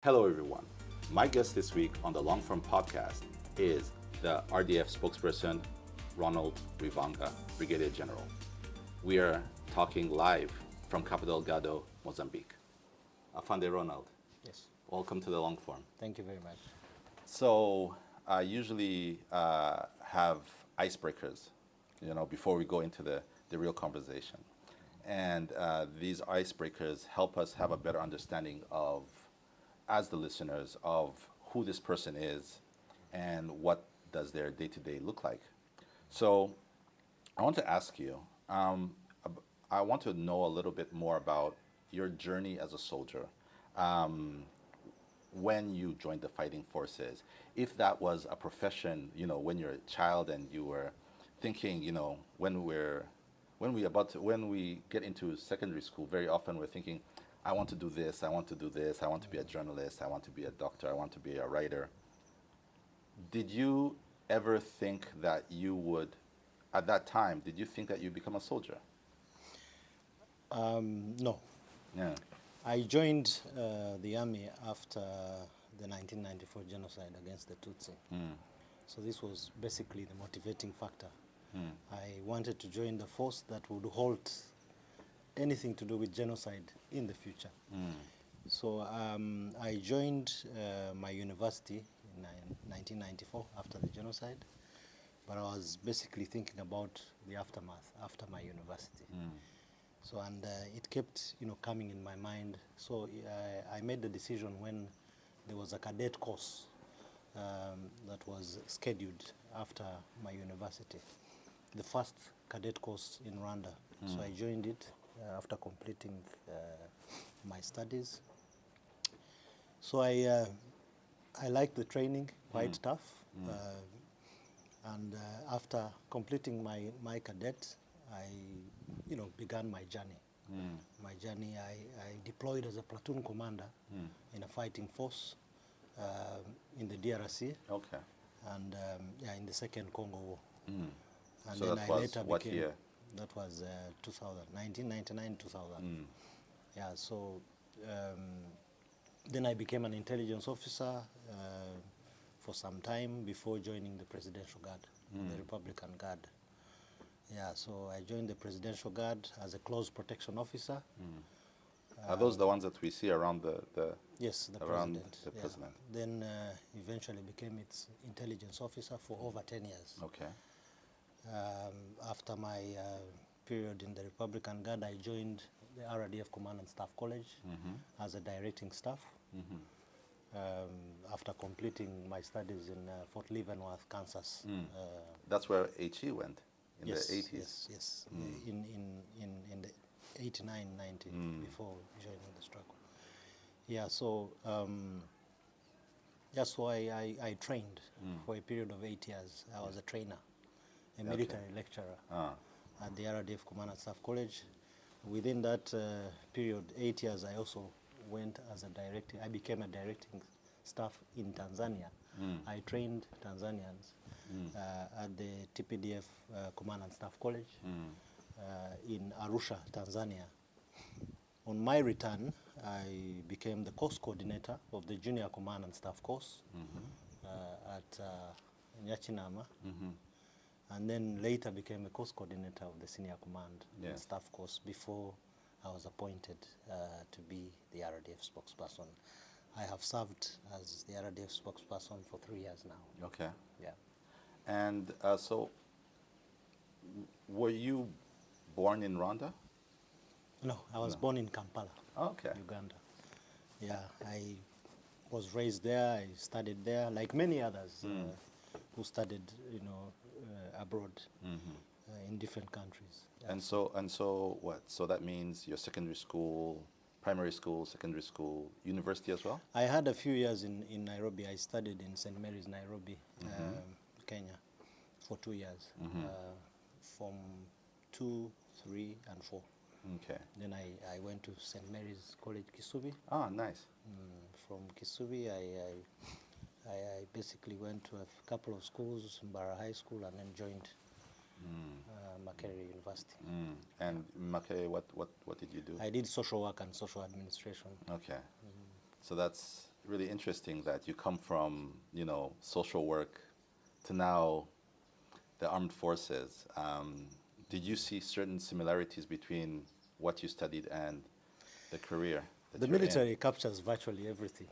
Hello, everyone. My guest this week on the Long Form podcast is the RDF spokesperson, Ronald Rivanga, Brigadier General. We are talking live from Cabo Delgado, Mozambique. Afande Ronald, Yes, welcome to the Long Form. thank you very much. So, I usually have icebreakers, before we go into the real conversation. And these icebreakers help us have a better understanding of, as the listeners, of who this person is and what does their day-to-day look like. So I want to ask you, I want to know a little bit more about your journey as a soldier. Um, when you joined the fighting forces, if that was a profession, when you're a child and you were thinking, when we get into secondary school, very often we're thinking, I want to do this, I want to do this, I want to be a journalist, I want to be a doctor, I want to be a writer. Did you ever think that you would, at that time, did you think that you'd become a soldier? No, Yeah. I joined the army after the 1994 genocide against the Tutsi. So this was basically the motivating factor. I wanted to join the force that would halt anything to do with genocide in the future. So I joined my university in 1994 after the genocide, but I was basically thinking about the aftermath after my university. So and it kept coming in my mind. So I made the decision when there was a cadet course that was scheduled after my university, the first cadet course in Rwanda. So I joined it after completing my studies. So I liked the training, quite tough. And after completing my cadet, I began my journey. My journey, I deployed as a platoon commander in a fighting force in the DRC. Okay. And in the Second Congo War. And So then that I was later what became, year? that was 2000, 1999, 2000. Yeah, so then I became an intelligence officer for some time before joining the Presidential Guard, the Republican Guard. Yeah, so I joined the Presidential Guard as a close protection officer. Are those the ones that we see around the Yes, the around president. the yeah. president? Then eventually became its intelligence officer for over 10 years. Okay. After my period in the Republican Guard, I joined the RDF Command and Staff College as a directing staff. After completing my studies in Fort Leavenworth, Kansas. That's where HE went in Yes, the 80s. yes. In the 89, 90, before joining the struggle. Yeah, so that's why I trained for a period of 8 years. I was a trainer, a military lecturer at the RDF Command and Staff College. Within that period, 8 years, I also went as a director. I became a directing staff in Tanzania. I trained Tanzanians at the TPDF Command and Staff College in Arusha, Tanzania. On my return, I became the course coordinator of the Junior Command and Staff course at Nyachinama, and then later became a course coordinator of the Senior Command and Staff course before I was appointed to be the RDF spokesperson. I have served as the RDF spokesperson for 3 years now. Okay. Yeah. And so, were you born in Rwanda? No, I was born in Kampala, Okay. Uganda. Yeah, I was raised there. I studied there, like many others who studied, abroad in different countries. Yeah. And so what? So that means your secondary school, primary school, secondary school, university as well? I had a few years in Nairobi. I studied in St. Mary's, Nairobi, Kenya, for 2 years, from 2, 3, and 4. Okay. Then I went to St. Mary's College, Kisubi. Ah, nice. From Kisubi, I basically went to a couple of schools, Mbara High School, and then joined Makerere University. And Mackay, what did you do? I did social work and social administration. Okay. So that's really interesting that you come from, you know, social work to now the armed forces. Did you see certain similarities between what you studied and the career that The you're in? military captures virtually everything.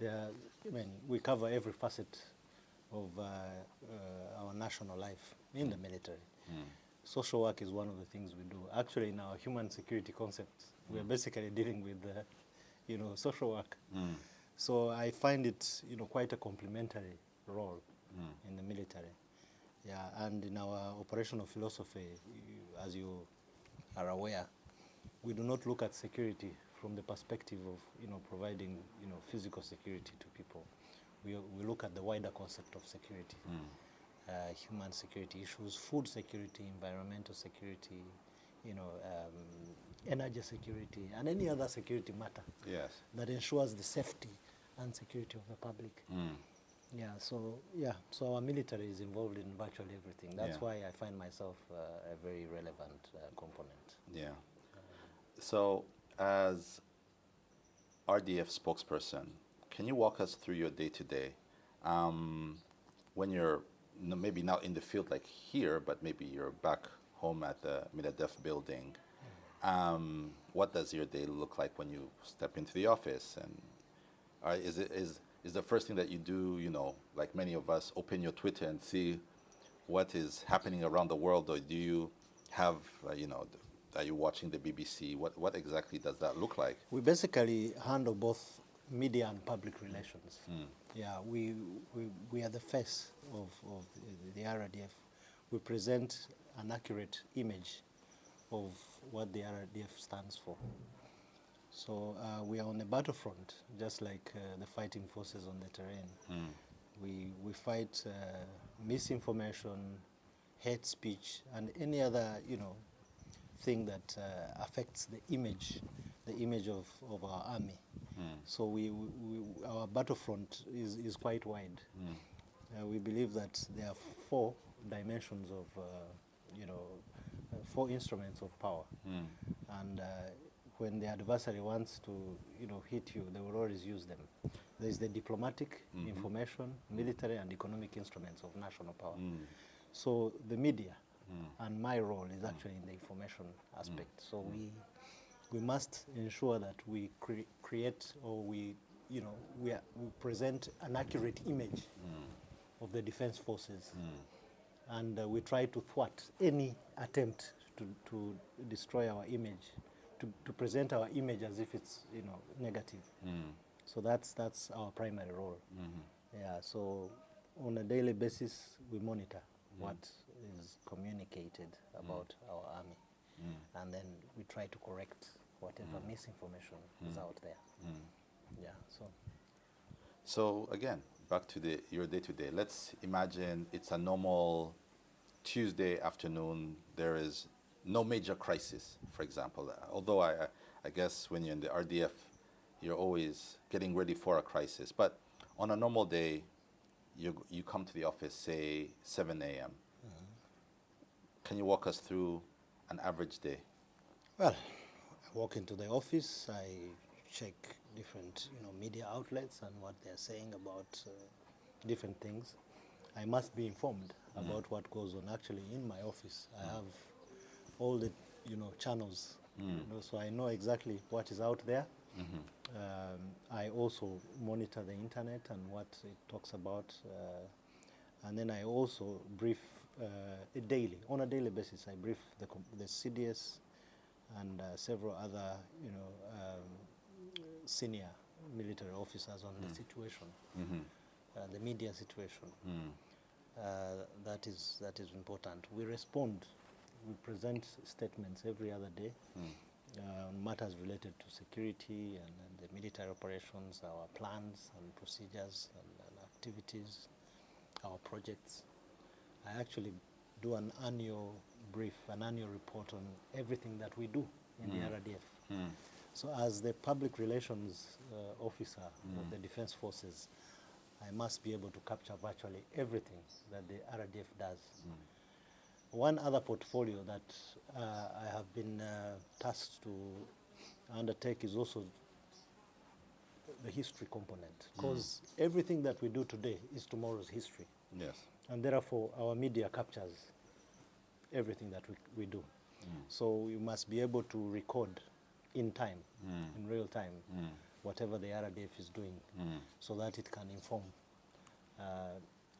I mean, we cover every facet of our national life in the military. Social work is one of the things we do. Actually, in our human security concept, we're basically dealing with, you know, social work. So I find it, you know, quite a complementary role in the military. Yeah, and in our operational philosophy, as you are aware, we do not look at security from the perspective of, you know, providing, you know, physical security to people. We look at the wider concept of security, human security issues, food security, environmental security, you know, energy security, and any other security matter that ensures the safety and security of the public. So our military is involved in virtually everything. That's why I find myself a very relevant component. So, as RDF spokesperson, can you walk us through your day-to-day when you're maybe not in the field like here, but maybe you're back home at the Midadef building? What does your day look like when you step into the office? And is the first thing that you do, you know, like many of us, open your Twitter and see what is happening around the world, or do you have, you know, are you watching the BBC? What exactly does that look like? We basically handle both media and public relations. Yeah, we are the face of the RDF. We present an accurate image of what the RDF stands for. So we are on the battlefront, just like the fighting forces on the terrain. We fight misinformation, hate speech, and any other, you know, thing that affects the image of our army. So our battlefront is quite wide. We believe that there are 4 dimensions of, you know, 4 instruments of power. And when the adversary wants to, you know, hit you, they will always use them. There's the diplomatic, information, military, and economic instruments of national power. So the media and my role is actually in the information aspect. So we must ensure that we create, or we, you know, we present an accurate image of the defense forces, and we try to thwart any attempt to destroy our image, to present our image as if it's, you know, negative. So that's our primary role. Yeah. So on a daily basis, we monitor what is communicated about our army, and then we try to correct whatever misinformation is out there. Yeah. So again, back to your day-to-day. Let's imagine it's a normal Tuesday afternoon. There is no major crisis, for example. Although I guess when you're in the RDF, you're always getting ready for a crisis. But on a normal day, you come to the office, say 7 a.m. Can you walk us through an average day? Well, I walk into the office, I check different, you know, media outlets and what they're saying about different things. I must be informed about what goes on actually in my office. I have all the, you know, channels, you know, so I know exactly what is out there. I also monitor the internet and what it talks about, and then I also brief on a daily basis. I brief the CDS and several other, you know, senior military officers on the situation, the media situation. That is important. We respond. We present statements every other day on matters related to security and the military operations, our plans and procedures and activities, our projects. I actually do an annual brief, an annual report on everything that we do in the RDF. So as the public relations officer of the Defense Forces, I must be able to capture virtually everything that the RDF does. One other portfolio that I have been tasked to undertake is also the history component, because everything that we do today is tomorrow's history. Yes. And therefore, our media captures everything that we do. So we must be able to record in time, in real time, whatever the RDF is doing, so that it can inform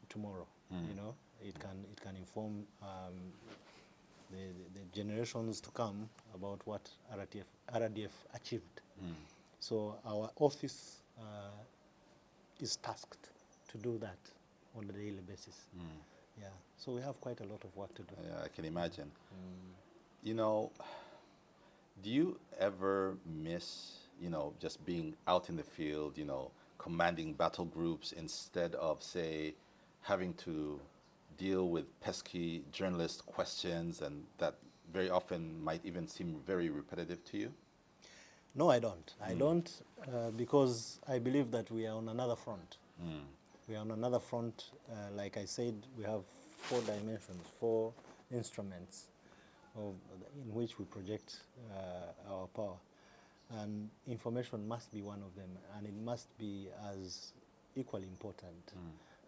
tomorrow. You know, it can inform the generations to come about what RDF achieved. So our office is tasked to do that on a daily basis. Yeah, so we have quite a lot of work to do. Yeah, I can imagine. You know, do you ever miss, you know, just being out in the field, you know, commanding battle groups instead of, say, having to deal with pesky journalist questions and that very often might even seem very repetitive to you? No, I don't. I don't because I believe that we are on another front. We are on another front. Like I said, we have 4 dimensions, 4 instruments in which we project our power. And information must be one of them, and it must be as equally important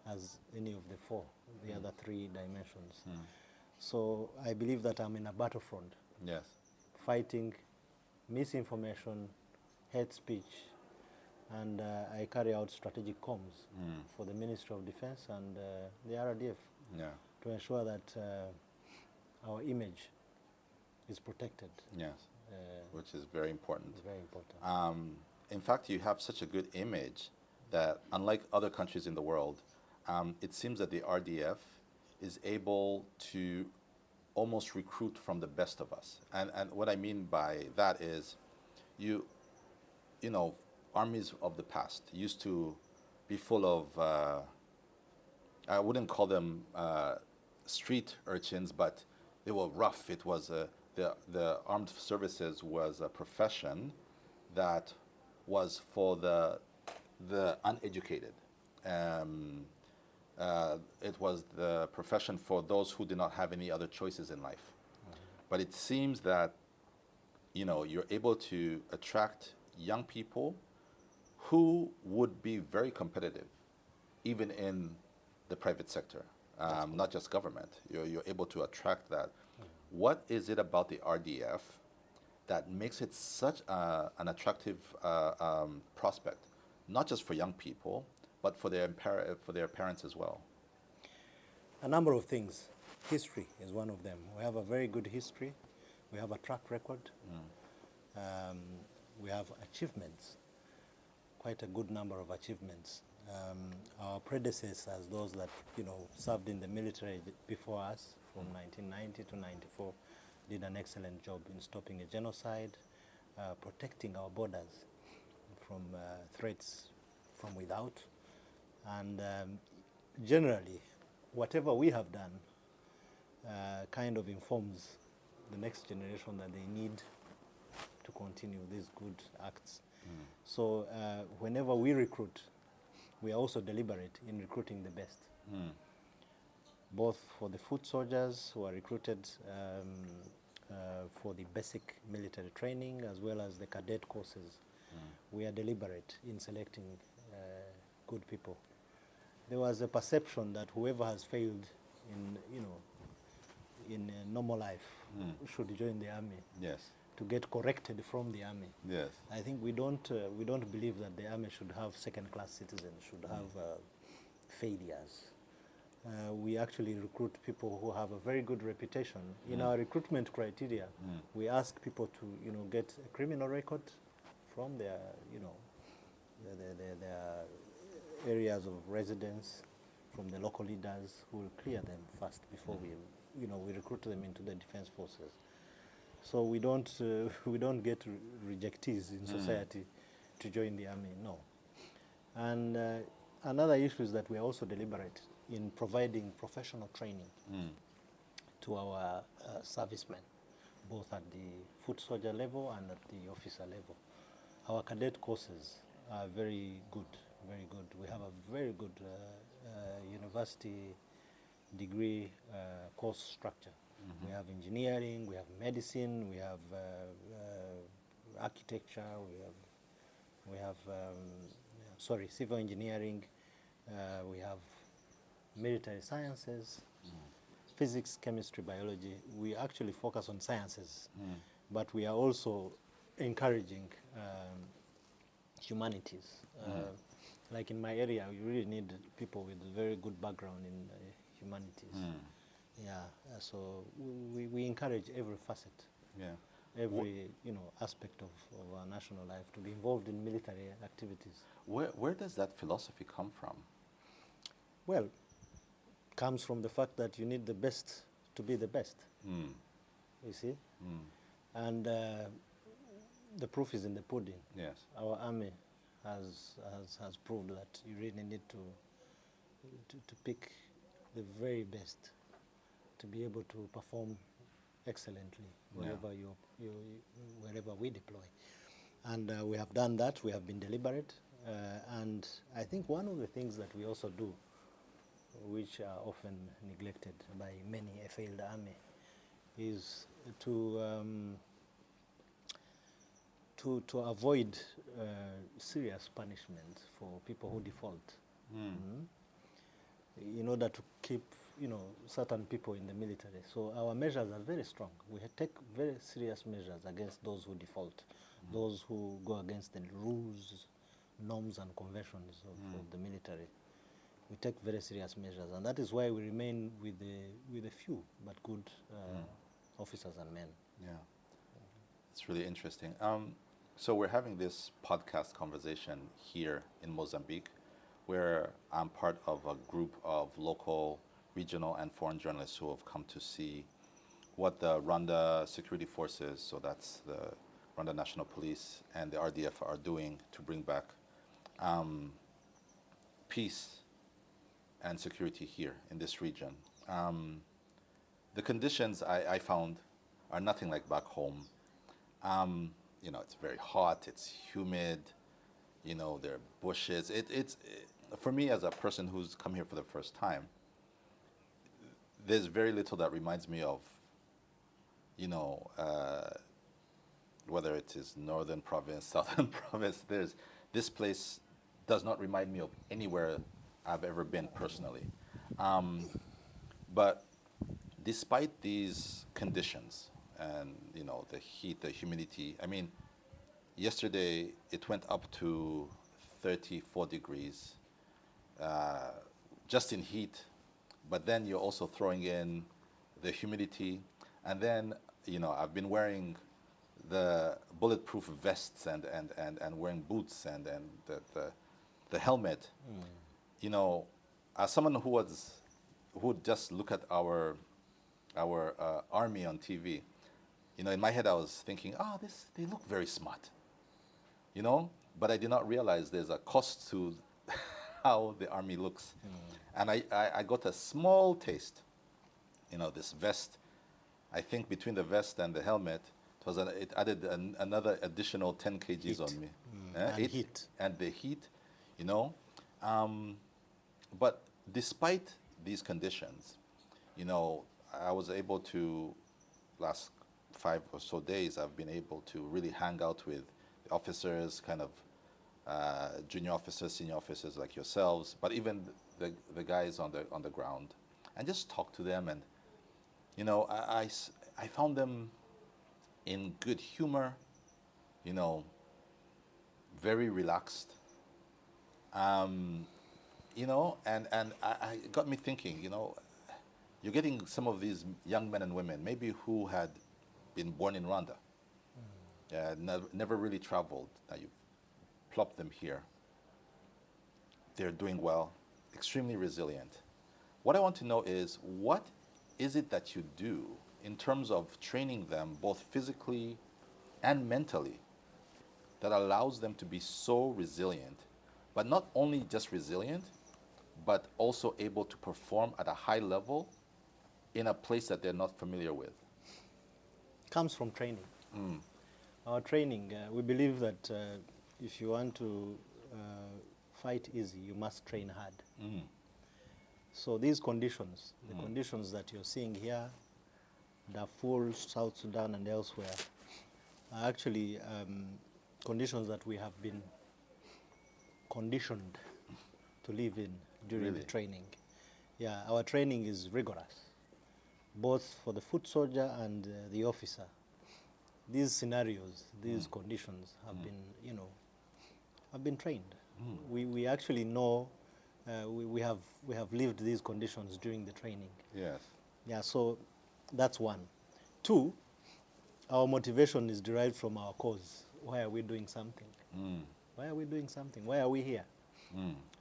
as any of the 4, the other 3 dimensions. So I believe that I'm in a battlefront. Yes. Fighting misinformation, hate speech, and I carry out strategic comms for the Ministry of Defense and the RDF to ensure that our image is protected. Yes, which is very important. It's very important. In fact, you have such a good image that, unlike other countries in the world, it seems that the RDF is able to almost recruit from the best of us. And what I mean by that is, you know, armies of the past used to be full of, I wouldn't call them street urchins, but they were rough. It was the armed services was a profession that was for the uneducated. It was the profession for those who did not have any other choices in life. But it seems that, you know, you're able to attract young people who would be very competitive, even in the private sector, not just government. You're able to attract that. What is it about the RDF that makes it such an attractive prospect, not just for young people, but for their parents as well? A number of things. History is one of them. We have a very good history. We have a track record. We have achievements, quite a good number of achievements. Our predecessors, those that, you know, served in the military before us from 1990 to 94, did an excellent job in stopping a genocide, protecting our borders from threats from without. And generally, whatever we have done kind of informs the next generation that they need to continue these good acts. So whenever we recruit, we are also deliberate in recruiting the best, both for the foot soldiers who are recruited for the basic military training as well as the cadet courses. We are deliberate in selecting good people. There was a perception that whoever has failed in, you know, in normal life should join the army. Yes. To get corrected from the army. Yes. I think we don't believe that the army should have second-class citizens, should have failures. We actually recruit people who have a very good reputation. In our recruitment criteria, we ask people to, you know, get a criminal record from their, you know, their areas of residence, from the local leaders who will clear them first before we, you know, we recruit them into the defense forces. So we don't get rejectees in society to join the army, no. And another issue is that we are also deliberate in providing professional training to our servicemen, both at the foot soldier level and at the officer level. Our cadet courses are very good, very good. We have a very good university degree course structure. We have engineering, we have medicine, we have architecture, we have We have, sorry, civil engineering. We have military sciences, physics, chemistry, biology. We actually focus on sciences, but we are also encouraging humanities. Like in my area, you really need people with a very good background in humanities. Yeah, so we encourage every facet, every aspect of our national life to be involved in military activities. Where does that philosophy come from? Well, comes from the fact that you need the best to be the best. You see, and the proof is in the pudding. Yes. Our army has proved that you really need to pick the very best to be able to perform excellently wherever wherever we deploy. And we have done that. We have been deliberate. And I think one of the things that we also do, which are often neglected by many a failed army, is to avoid serious punishment for people who default, in order to keep certain people in the military. So our measures are very strong. We take very serious measures against those who default, those who go against the rules, norms and conventions of the military. We take very serious measures, and that is why we remain with a few but good officers and men. Yeah, it's really interesting. So we're having this podcast conversation here in Mozambique, where I'm part of a group of local, regional, and foreign journalists who have come to see what the Rwanda security forces, so that's the Rwanda National Police and the RDF, are doing to bring back peace and security here in this region. The conditions I found are nothing like back home. It's very hot, it's humid, there are bushes. For me, as a person who's come here for the first time, there's very little that reminds me of, whether it is northern province, southern province. This place does not remind me of anywhere I've ever been personally. But despite these conditions and, the heat, the humidity, yesterday it went up to 34 degrees, just in heat, but then you're also throwing in the humidity. And then, I've been wearing the bulletproof vests and wearing boots and the helmet. As someone who would just look at our army on TV, in my head I was thinking, they look very smart, but I did not realize there's a cost to how the army looks. And I got a small taste, this vest. I think between the vest and the helmet, it added another additional 10 kgs Heat. on me. And heat. And the heat, But despite these conditions, I was able to, last 5 or so days, I've been able to really hang out with the officers, kind of junior officers, senior officers like yourselves, but even the guys on the ground, and just talk to them. And I found them in good humor, very relaxed, and it got me thinking, you're getting some of these young men and women, maybe who had been born in Rwanda, never really traveled. Now you've plopped them here. They're doing well, extremely resilient. What I want to know is, what is it that you do in terms of training them both physically and mentally that allows them to be so resilient, but not only just resilient, but also able to perform at a high level in a place that they're not familiar with? Comes from training. Our training, we believe that if you want to fight easy, you must train hard. So these conditions, the conditions that you're seeing here, Darfur, South Sudan, and elsewhere, are actually conditions that we have been conditioned to live in during Really? the training. Yeah, our training is rigorous, both for the foot soldier and the officer. These scenarios, these conditions have been, have been trained. We actually know, we have lived these conditions during the training. Yes. Yeah, so that's one. Two, our motivation is derived from our cause. Why are we doing something? Why are we doing something? Why are we here?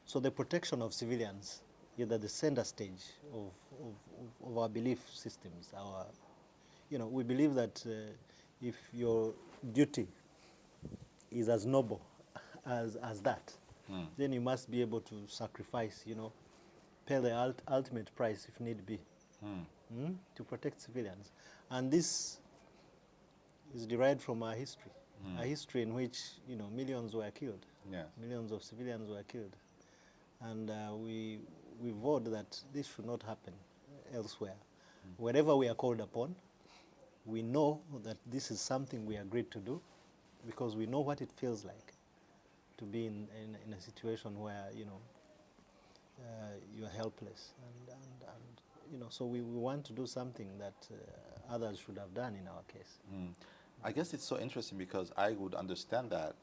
So the protection of civilians is at the center stage of our belief systems. We believe that if your duty is as noble as that, then you must be able to sacrifice, pay the ultimate price if need be, to protect civilians. And this is derived from our history, a history in which, millions were killed. Yes. Millions of civilians were killed. And we vowed that this should not happen elsewhere. Wherever we are called upon, we know that this is something we agreed to do because we know what it feels like to be in a situation where, you are helpless. And so we want to do something that others should have done in our case. I guess it's so interesting because I would understand that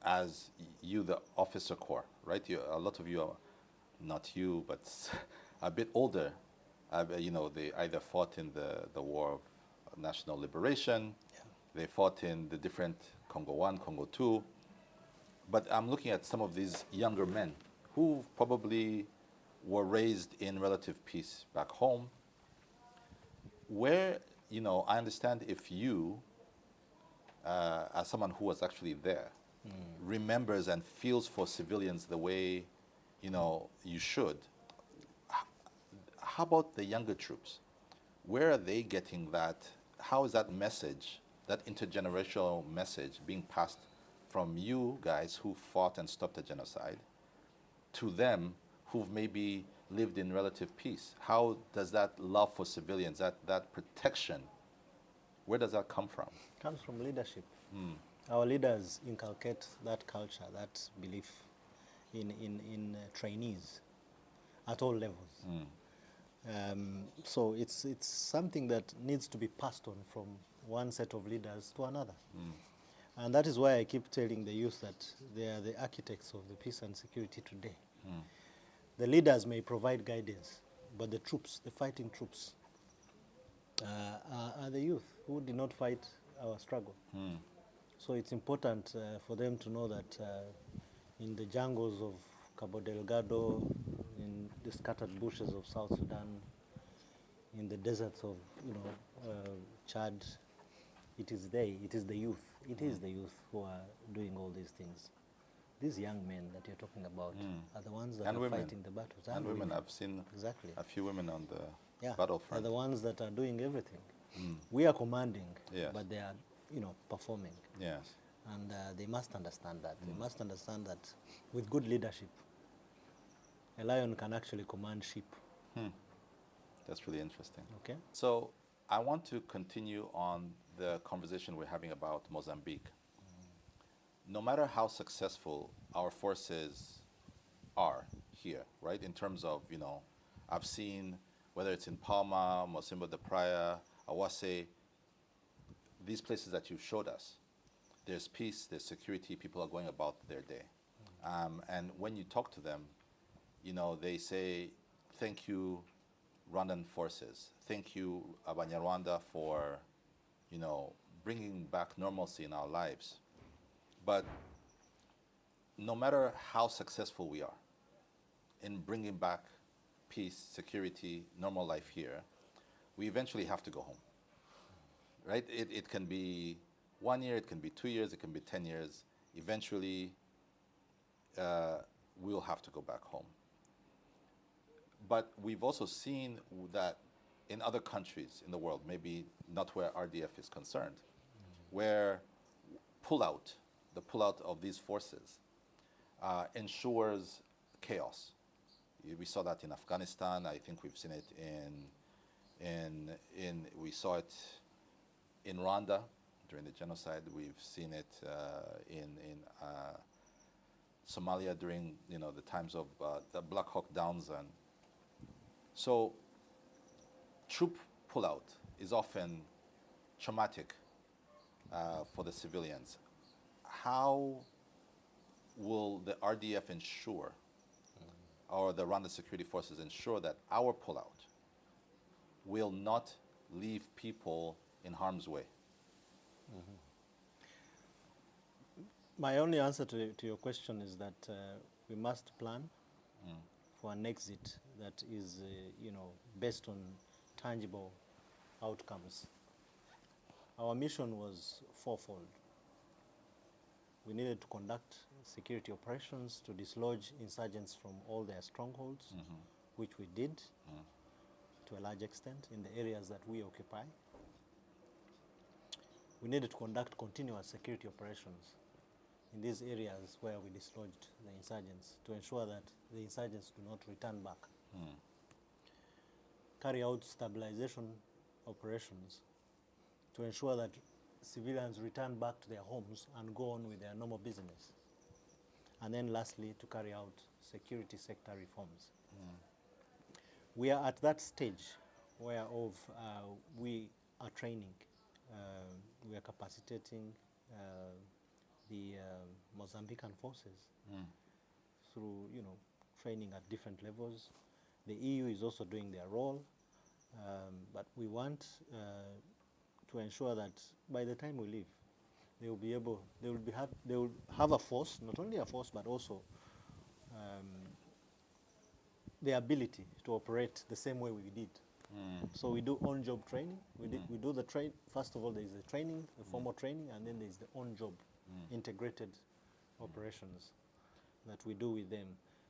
as you, the officer corps, right? A lot of you are, not you, but a bit older. They either fought in the War of National Liberation, they fought in the different Congo 1, Congo 2. But I'm looking at some of these younger men who probably were raised in relative peace back home, where, I understand if you, as someone who was actually there, remembers and feels for civilians the way, you should. How about the younger troops? Where are they getting that? How is that message, that intergenerational message, being passed from you guys who fought and stopped the genocide to them who've maybe lived in relative peace? How does that love for civilians, that protection, where does that come from? It comes from leadership. Our leaders inculcate that culture, that belief in trainees at all levels. So it's something that needs to be passed on from one set of leaders to another. And that is why I keep telling the youth that they are the architects of the peace and security today. The leaders may provide guidance, but the troops, the fighting troops, are the youth who did not fight our struggle. So it's important for them to know that in the jungles of Cabo Delgado, in the scattered bushes of South Sudan, in the deserts of Chad, it is the youth. It is the youth who are doing all these things. These young men that you're talking about are the ones that are fighting the battles. And women. I've seen exactly a few women on the battlefront. They're the ones that are doing everything. We are commanding, but they are, performing. Yes. And they must understand that. They must understand that with good leadership, a lion can actually command sheep. That's really interesting. Okay. So I want to continue on the conversation we're having about Mozambique. No matter how successful our forces are here, right, in terms of, I've seen, whether it's in Palma, Mocimbo de Praia, Awase, these places that you've showed us, there's peace, there's security, people are going about their day. And when you talk to them, they say, thank you, Rwandan forces. Thank you, Abanyarwanda, for, bringing back normalcy in our lives. But no matter how successful we are in bringing back peace, security, normal life here, we eventually have to go home, right? It can be 1 year, it can be 2 years, it can be 10 years. Eventually, we'll have to go back home. But we've also seen that in other countries in the world, maybe not where RDF is concerned, where the pullout of these forces ensures chaos. We saw that in Afghanistan. I think we've seen it we saw it in Rwanda during the genocide. We've seen it Somalia during the times of the Black Hawk Downs, and so troop pullout is often traumatic for the civilians. How will the RDF ensure, or the Rwanda security forces ensure, that our pullout will not leave people in harm's way? My only answer to your question is that we must plan for an exit that is, based on tangible outcomes. Our mission was fourfold. We needed to conduct security operations to dislodge insurgents from all their strongholds, which we did to a large extent in the areas that we occupy. We needed to conduct continuous security operations in these areas where we dislodged the insurgents to ensure that the insurgents do not return back. Carry out stabilization operations to ensure that civilians return back to their homes and go on with their normal business. And then lastly, to carry out security sector reforms. We are at that stage whereof we are training. We are capacitating the Mozambican forces through, training at different levels. The EU is also doing their role, but we want to ensure that by the time we leave, they will have a force, not only a force, but also the ability to operate the same way we did. So we do on-job training. We do the train. First of all, there is the training, the formal training, and then there is the on-job integrated operations that we do with them.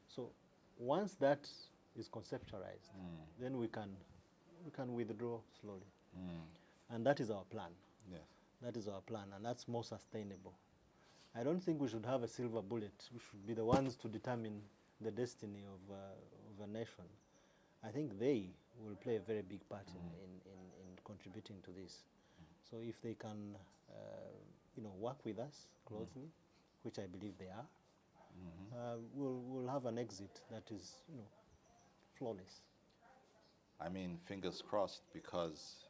So once that is conceptualized, then we can withdraw slowly, and that is our plan. Yes. That is our plan, and that's more sustainable. I don't think we should have a silver bullet. We should be the ones to determine the destiny of a nation. I think they will play a very big part in contributing to this. So if they can, work with us closely, which I believe they are, we'll have an exit that is, flawless. I mean, fingers crossed, because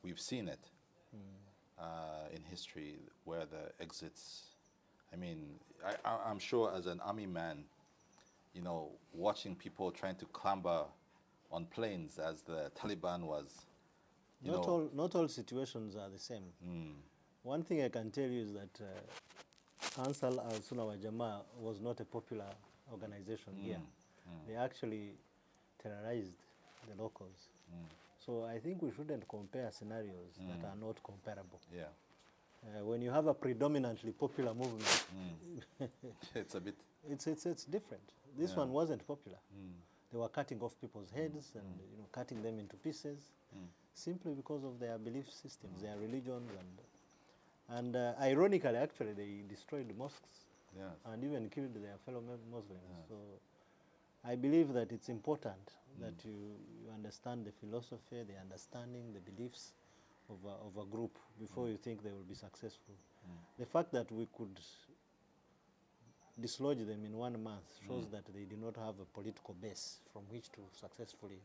we've seen it in history where the exits. I mean, I'm sure as an army man, watching people trying to clamber on planes as the Taliban was. Not all situations are the same. One thing I can tell you is that Ansar al-Sunnah wal Jamaa was not a popular organization here. They actually terrorized the locals. So I think we shouldn't compare scenarios that are not comparable. Yeah. When you have a predominantly popular movement, it's a bit. It's different. This one wasn't popular. They were cutting off people's heads and cutting them into pieces, simply because of their belief systems, their religions, and ironically, actually, they destroyed mosques and even killed their fellow Muslims. Yeah. So I believe that it's important that you understand the philosophy, the understanding, the beliefs of a group before you think they will be successful. The fact that we could dislodge them in 1 month shows that they did not have a political base from which to successfully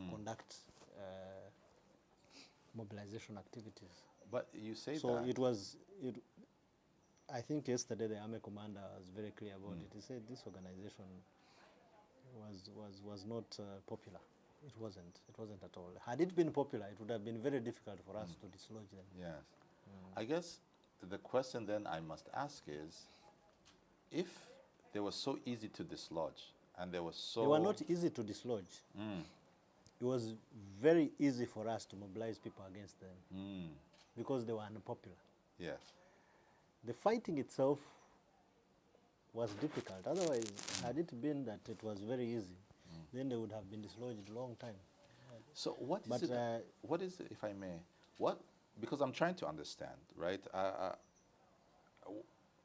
conduct mobilization activities. But you say so that. I think yesterday the army commander was very clear about it. He said this organization was not popular. It wasn't at all. Had it been popular, it would have been very difficult for us to dislodge them. Yes. I guess the question then I must ask is, if they were so easy to dislodge, and they were not easy to dislodge. It was very easy for us to mobilize people against them because they were unpopular. Yes. The fighting itself was difficult. Otherwise, had it been that it was very easy, then they would have been dislodged a long time. So what is it, if I may, because I'm trying to understand, right?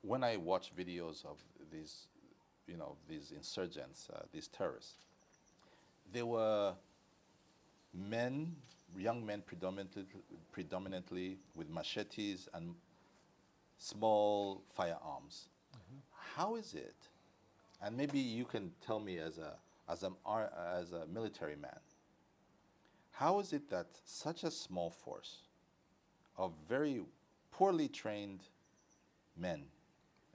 When I watch videos of these, these insurgents, these terrorists, they were young men predominantly with machetes and small firearms. How is it And maybe you can tell me as a military man, how is it that such a small force of very poorly trained men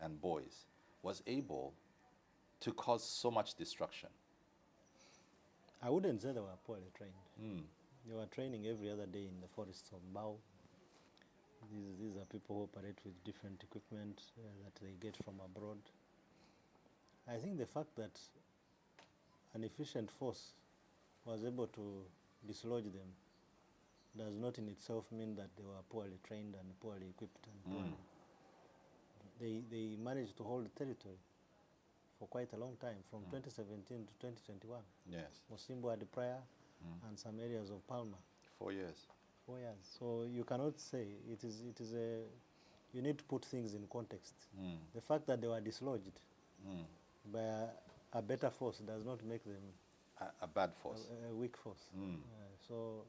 and boys was able to cause so much destruction? I wouldn't say they were poorly trained. They were training every other day in the forests of Bao. These are people who operate with different equipment that they get from abroad. I think the fact that an efficient force was able to dislodge them does not in itself mean that they were poorly trained and poorly equipped and poorly. They managed to hold territory for quite a long time, from 2017 to 2021. Yes. Mosimbo had prior and some areas of Palma. 4 years. 4 years. So you cannot say it is you need to put things in context. The fact that they were dislodged by a better force does not make them A bad force. a weak force. So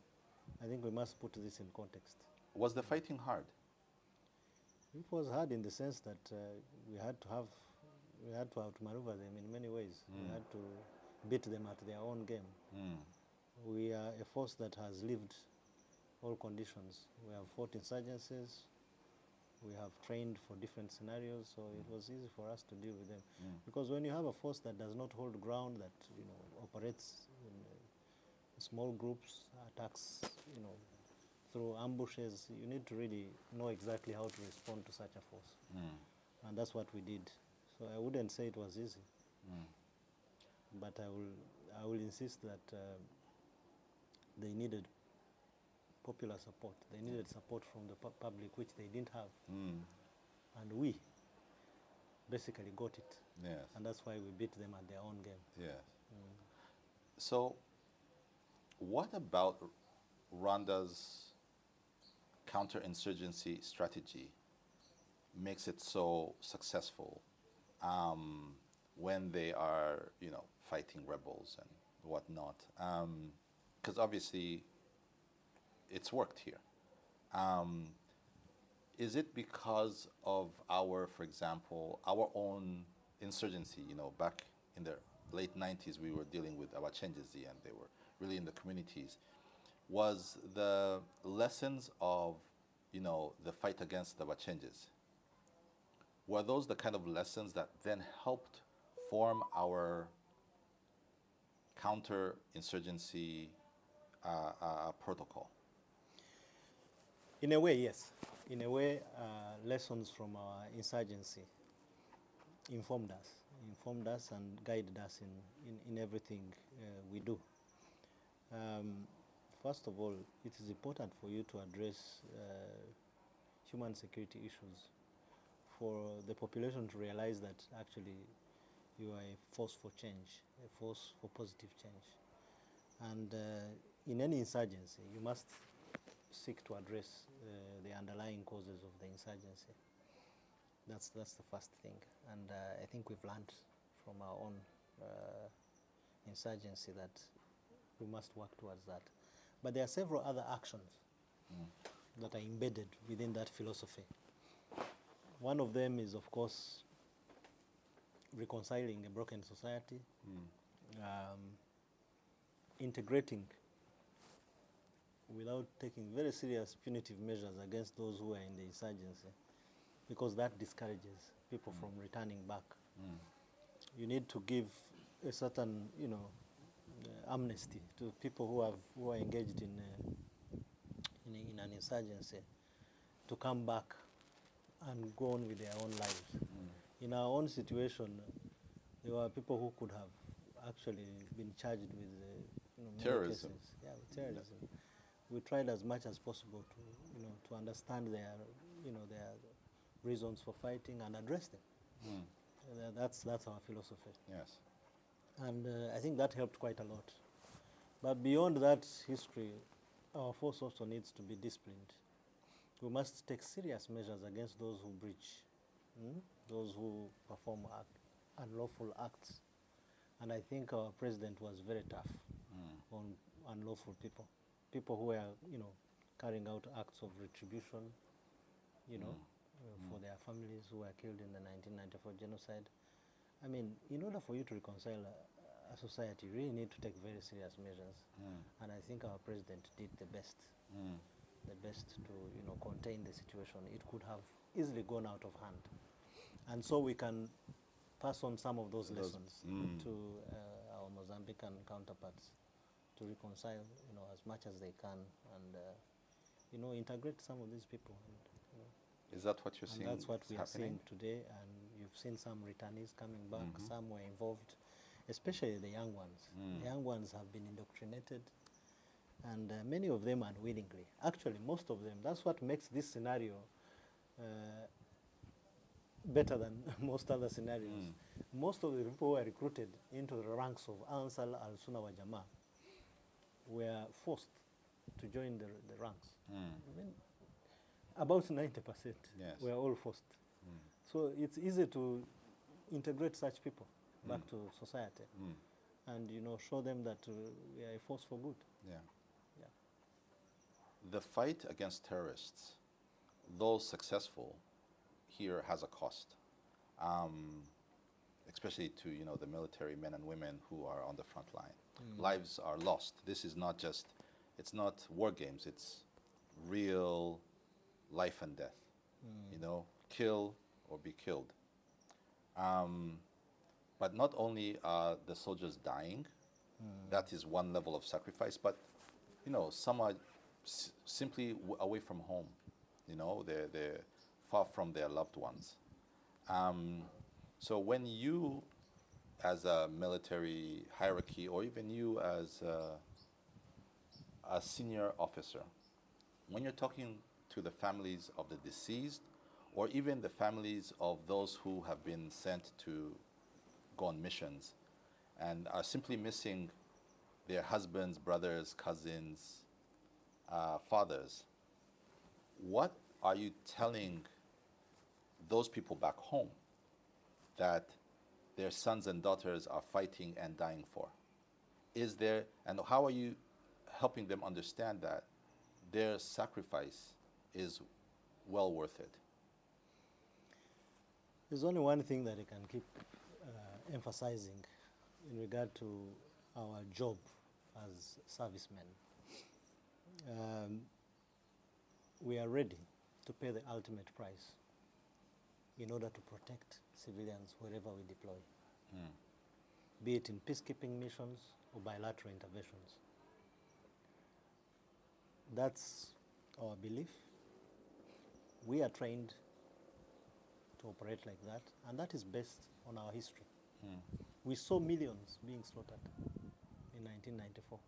I think we must put this in context. Was the fighting hard? It was hard in the sense that we had to outmaneuver them in many ways. We had to beat them at their own game. We are a force that has lived all conditions. We have fought insurgencies. We have trained for different scenarios, so it was easy for us to deal with them. Because when you have a force that does not hold ground, that operates in small groups, attacks, through ambushes, you need to really know exactly how to respond to such a force. And that's what we did. So I wouldn't say it was easy. But I will insist that they needed popular support. They needed support from the public, which they didn't have. And we basically got it. Yes. And that's why we beat them at their own game. Yes. So what about Rwanda's counterinsurgency strategy makes it so successful when they are, fighting rebels and whatnot? Because obviously it's worked here. Is it because of for example, our own insurgency? Back in the late 90s, we were dealing with Abachenjezi, and they were really in the communities. Was the lessons of, the fight against the Abachenjez, were those the kind of lessons that then helped form our counter-insurgency protocol? In a way, yes. In a way, lessons from our insurgency informed us and guided us in everything we do. First of all, it is important for you to address human security issues, for the population to realize that actually you are a force for change, a force for positive change. And in any insurgency, you must seek to address the underlying causes of the insurgency. That's the first thing. And I think we've learned from our own insurgency that we must work towards that. But there are several other actions that are embedded within that philosophy. One of them is, of course, reconciling a broken society, integrating without taking very serious punitive measures against those who are in the insurgency, because that discourages people from returning back. You need to give a certain, amnesty to people who are engaged in an insurgency to come back and go on with their own lives. In our own situation, there were people who could have actually been charged with terrorism. Cases. Yeah, with terrorism. We tried as much as possible to understand their reasons for fighting and address them. That's our philosophy. Yes. And I think that helped quite a lot. But beyond that history, our force also needs to be disciplined. We must take serious measures against those who breach, those who perform unlawful acts. And I think our president was very tough on unlawful people. People who were, carrying out acts of retribution, for their families who were killed in the 1994 genocide. I mean, in order for you to reconcile a society, you really need to take very serious measures. And I think our president did the best to, you know, contain the situation. It could have easily gone out of hand. And so we can pass on some of those lessons to our Mozambican counterparts to reconcile, you know, as much as they can, and you know, integrate some of these people. And, you know, Is that what you're and seeing? that's what we are happening? seeing today. And you've seen some returnees coming back. Some were involved, especially the young ones. The young ones have been indoctrinated, and many of them unwillingly. Actually, most of them. That's what makes this scenario better than most other scenarios. Most of the people who were recruited into the ranks of Ansar al-Sunnah wa Jamaa were forced to join the ranks. I mean, about 90% Yes. were all forced. So it's easy to integrate such people back to society and, you know, show them that we are a force for good. Yeah. Yeah. The fight against terrorists, though successful, here has a cost, especially to, you know, the military men and women who are on the front line. Lives are lost. This is not just, it's not war games. It's real life and death. You know, kill or be killed. But not only are the soldiers dying, that is one level of sacrifice, but, you know, some are simply away from home. You know, they're far from their loved ones. So when you, as a military hierarchy, or even you as a senior officer, when you're talking to the families of the deceased, or even the families of those who have been sent to go on missions and are simply missing their husbands, brothers, cousins, fathers, what are you telling those people back home that their sons and daughters are fighting and dying for? Is there, and how are you helping them understand that their sacrifice is well worth it? There's only one thing that I can keep emphasizing in regard to our job as servicemen. We are ready to pay the ultimate price in order to protect civilians wherever we deploy, be it in peacekeeping missions or bilateral interventions. That's our belief. We are trained to operate like that, and that is based on our history. We saw millions being slaughtered in 1994.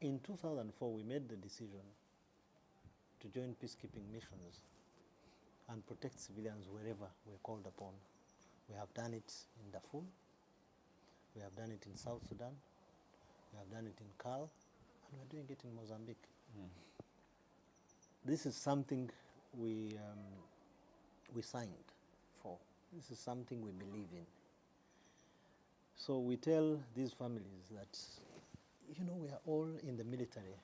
In 2004, we made the decision to join peacekeeping missions and protect civilians wherever we're called upon. We have done it in Darfur, we have done it in South Sudan, we have done it in Kal, and we're doing it in Mozambique. This is something we signed for. This is something we believe in. So we tell these families that, you know, we are all in the military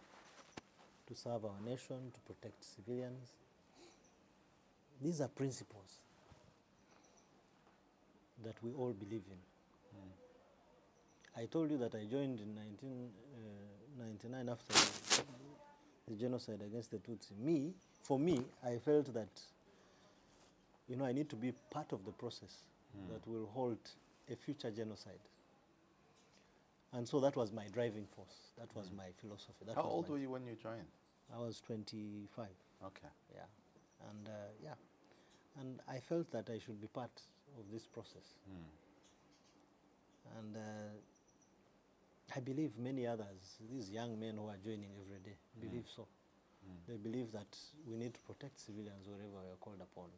to serve our nation, to protect civilians. These are principles that we all believe in. I told you that I joined in 1999 after the genocide against the Tutsi. For me, I felt that, you know, I need to be part of the process that will halt a future genocide. And so that was my driving force. That was my philosophy. That How was old were you when you joined? I was 25. Okay. Yeah. And yeah. And I felt that I should be part of this process. And I believe many others, these young men who are joining every day, believe so. They believe that we need to protect civilians wherever we are called upon.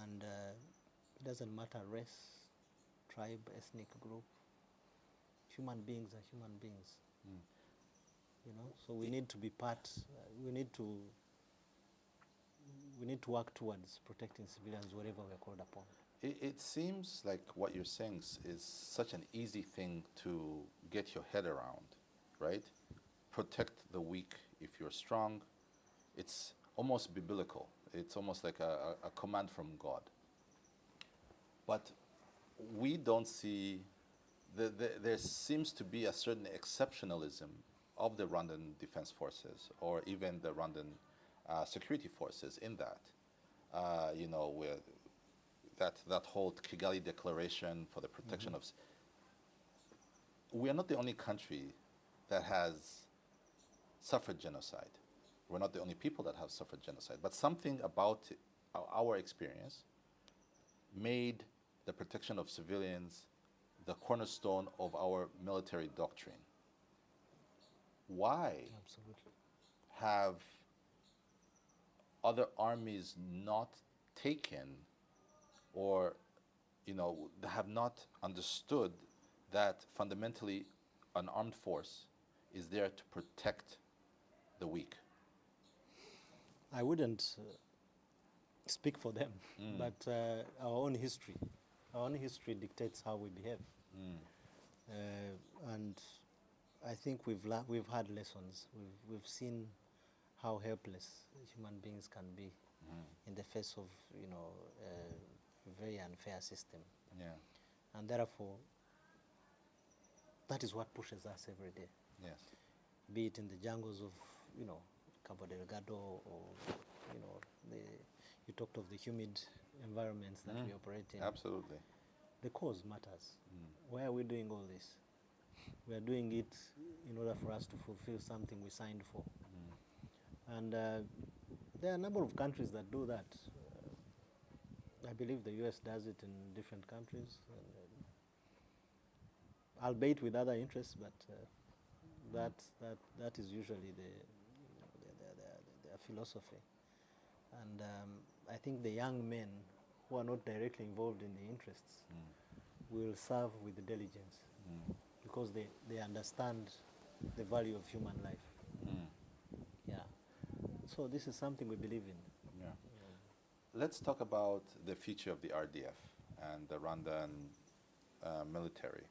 And it doesn't matter race, tribe, ethnic group. Human beings are human beings. You know, so we need to be part. We need to work towards protecting civilians wherever we are called upon. It seems like what you're saying is such an easy thing to get your head around, right? Protect the weak if you're strong. It's almost biblical. It's almost like a command from God. But we don't see, there seems to be a certain exceptionalism of the Rwandan Defense Forces or even the Rwandan security forces in that. You know, with that whole Kigali Declaration for the protection of. We are not the only country that has suffered genocide. We're not the only people that have suffered genocide. But something about our experience made the protection of civilians the cornerstone of our military doctrine. Why Absolutely. have other armies not taken or, you know, have not understood that fundamentally an armed force is there to protect the weak? I wouldn't speak for them, but our own history dictates how we behave. And I think we've had lessons. We've seen how helpless human beings can be in the face of, you know, a very unfair system. Yeah. And therefore, that is what pushes us every day. Yes. Be it in the jungles of, you know, Cabo Delgado, or, you know, you talked of the humid environments that we operate in. Absolutely. The cause matters. Why are we doing all this? We are doing it in order for us to fulfill something we signed for. And there are a number of countries that do that. I believe the US does it in different countries, albeit with other interests, but that is usually their philosophy. And I think the young men who are not directly involved in the interests will serve with diligence because they understand the value of human life. Yeah. So this is something we believe in. Yeah. Let's talk about the future of the RDF and the Rwandan military.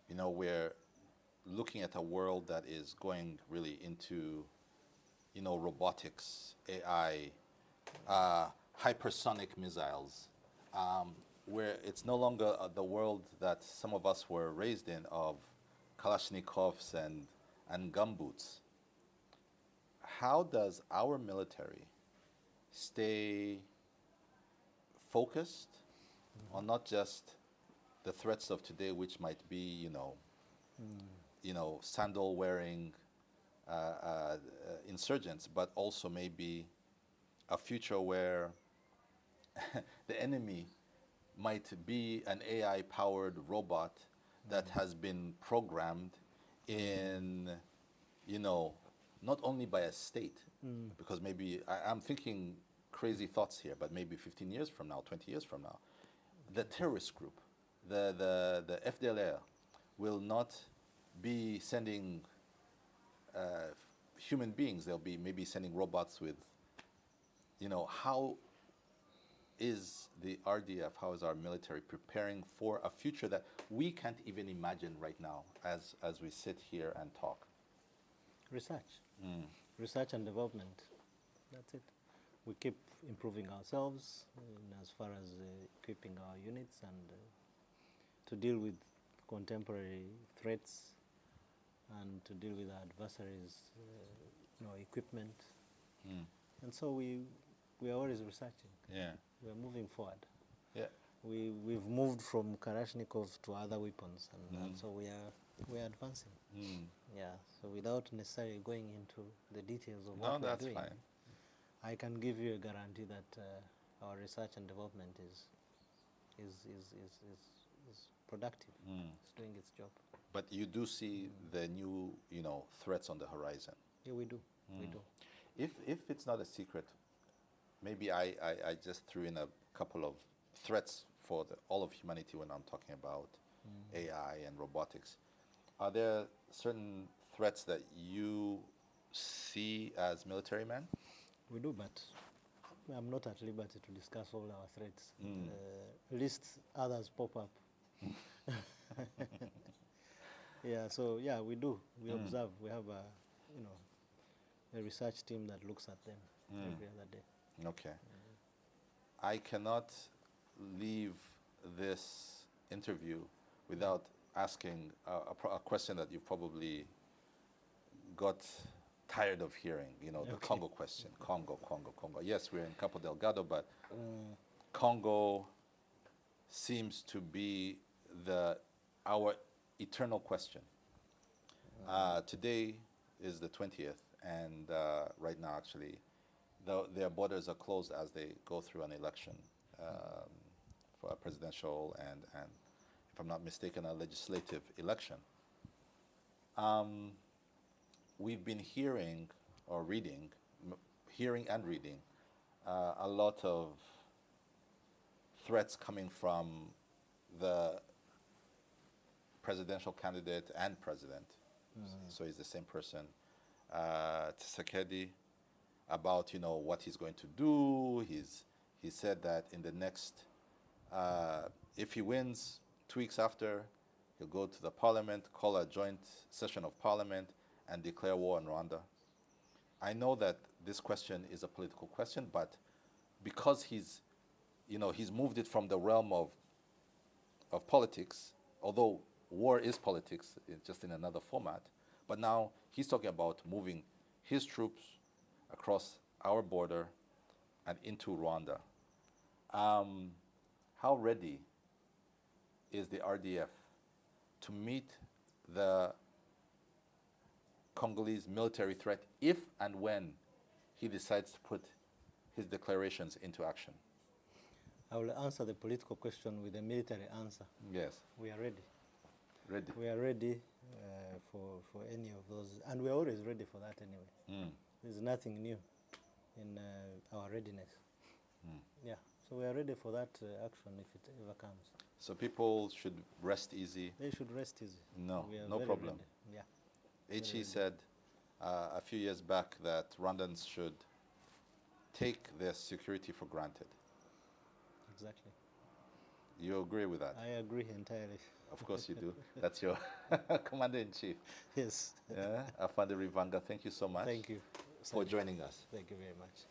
You know, we're looking at a world that is going really into, you know, robotics, AI, hypersonic missiles, where it's no longer the world that some of us were raised in of Kalashnikovs and gumboots. How does our military stay focused on not just the threats of today, which might be, you know, sandal-wearing insurgents, but also maybe a future where the enemy might be an AI-powered robot that has been programmed in, you know, not only by a state, because maybe I'm thinking crazy thoughts here, but maybe 15 years from now, 20 years from now, the terrorist group, the FDLR, will not be sending human beings. They'll be maybe sending robots with, you know, how is the RDF, how is our military preparing for a future that we can't even imagine right now as we sit here and talk? Research. Research and development. That's it. We keep improving ourselves as far as equipping our units and to deal with contemporary threats and to deal with our adversaries' you know, equipment. And so we are always researching. Yeah. We are moving forward. Yeah. We've moved from Kalashnikov to other weapons, and so we are advancing. Yeah. So without necessarily going into the details of what we are doing, fine. I can give you a guarantee that our research and development is productive. It's doing its job. But you do see the new, you know, threats on the horizon. Yeah, we do. We do. If it's not a secret, maybe I just threw in a couple of threats for all of humanity when I'm talking about AI and robotics. Are there certain threats that you see as military men? We do, but I'm not at liberty to discuss all our threats. Lest others pop up. Yeah, so yeah, we do. We observe. We have a research team that looks at them every other day. Okay. I cannot leave this interview without asking a question that you probably got tired of hearing, you know, the Okay. Congo question. Congo, Congo, Congo. Yes, we're in Campo Delgado, but Congo seems to be our eternal question. Today is the 20th, and right now, actually, their borders are closed as they go through an election for a presidential and, if I'm not mistaken, a legislative election. We've been hearing or reading, hearing and reading, a lot of threats coming from the presidential candidate and president. So he's the same person, Tshisekedi, about, you know, what he's going to do. He said that in the next, if he wins 2 weeks after, he'll go to the parliament, call a joint session of parliament, and declare war on Rwanda. I know that this question is a political question, but because he's moved it from the realm of politics, although war is politics, it's just in another format, but now he's talking about moving his troops across our border and into Rwanda. How ready is the RDF to meet the Congolese military threat if and when he decides to put his declarations into action? I will answer the political question with a military answer. Yes. We are ready. Ready. We are ready for any of those, and we're always ready for that anyway. There's nothing new in our readiness. Yeah, so we are ready for that action if it ever comes. So people should rest easy. They should rest easy. No, We are no very problem. ready. Yeah. HE said a few years back that Rwandans should take their security for granted. Exactly. You agree with that? I agree entirely. Of course you do. That's your Commander-in-Chief. Yes. Yeah, Afande Rivanga, thank you so much Thank you for joining us. Thank you very much.